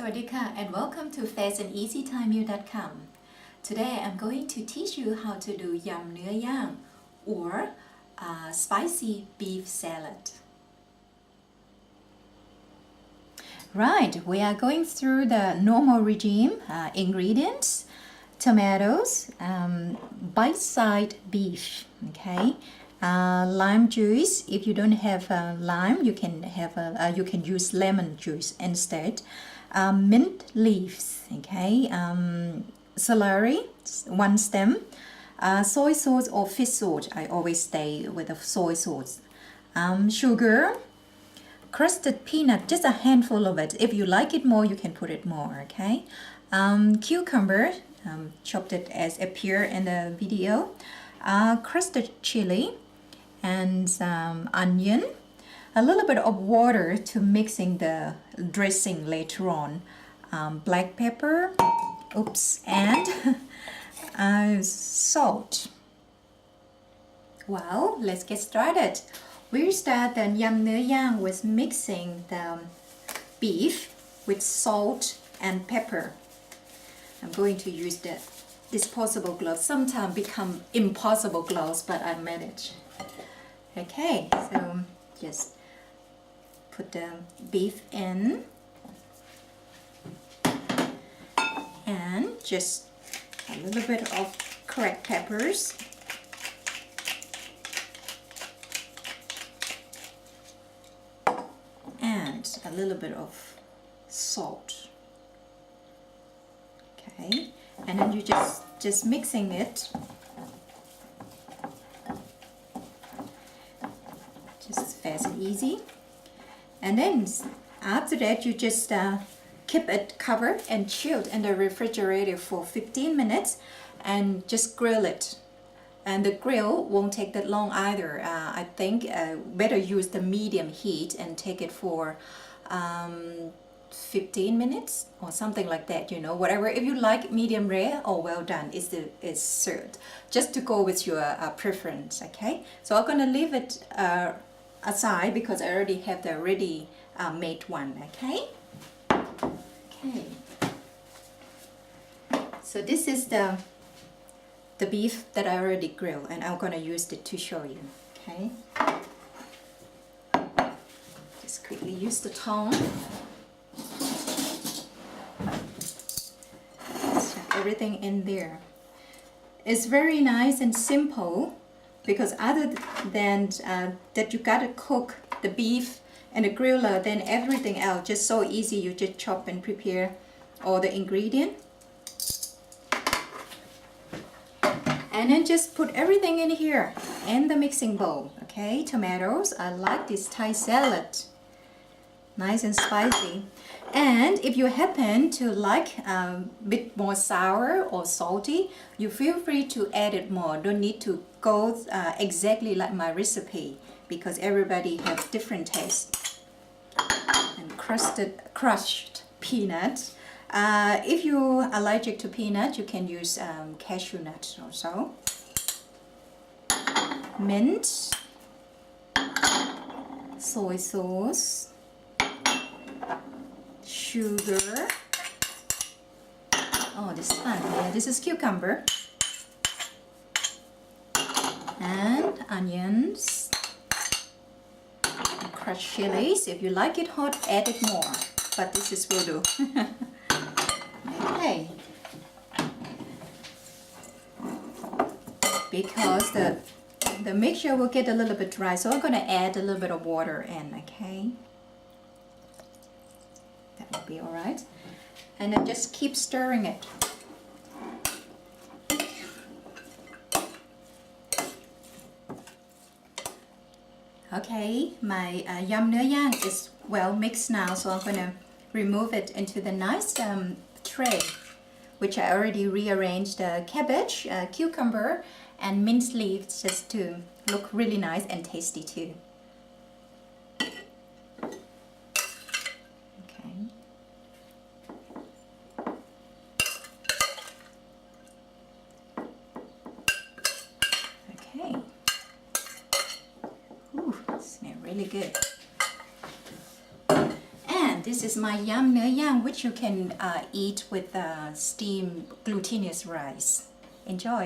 Sawadika and welcome to fastandeasythaimeal.com. Today I'm going to teach you how to do yam นื้อย่าง or spicy beef salad. Right, we are going through the normal regime. Ingredients: tomatoes, bite-sized beef, okay, lime juice. If you don't have lime, you can use lemon juice instead. Mint leaves, okay, celery, one stem, soy sauce or fish sauce. I always stay with the soy sauce. Sugar, crusted peanut, just a handful of it. If you like it more, you can put it more, okay. Cucumber, chopped it as appear in the video. Crusted chili and onion. A little bit of water to mixing the dressing later on. Black pepper, and salt. Well, let's get started. We start the yam นื้อย่าง with mixing the beef with salt and pepper. I'm going to use the disposable gloves. Sometimes become impossible gloves, but I manage. Okay, so just put the beef in and just a little bit of cracked peppers, and a little bit of salt. Okay, and then you just mixing it. Just fast and easy. And then after that, you just keep it covered and chilled in the refrigerator for 15 minutes and just grill it. And the grill won't take that long either. I think better use the medium heat and take it for 15 minutes or something like that, you know, whatever. If you like medium rare or well done, is served. Just to go with your preference, okay? So I'm gonna leave it aside because I already have the ready made one, okay? Okay. So this is the beef that I already grilled, and I'm gonna use it to show you, okay? Just quickly use the tongue. Chuck everything in there. It's very nice and simple, because other than that you gotta cook the beef and the griller, then everything else just so easy. You just chop and prepare all the ingredients, and then just put everything in here in the mixing bowl. Okay, tomatoes. I like this Thai salad, nice and spicy. And if you happen to like a bit more sour or salty, you feel free to add it more. Don't need to go exactly like my recipe, because everybody has different tastes. And crushed peanut. If you're allergic to peanut, you can use cashew nuts also. Mint, soy sauce, sugar. Oh, this is fun. Yeah, this is cucumber. And onions. And crushed chilies. If you like it hot, add it more. But this is will do. Okay. Because the mixture will get a little bit dry, so I'm going to add a little bit of water in, okay? That will be alright. And then just keep stirring it. Okay, my yam นื้อย่าง is well mixed now, so I'm going to remove it into the nice tray, which I already rearranged the cabbage, cucumber, and minced leaves just to look really nice and tasty too. Okay. Okay. Ooh, smells really good. And this is my yam เนื้อย่าง which you can eat with steamed glutinous rice. Enjoy!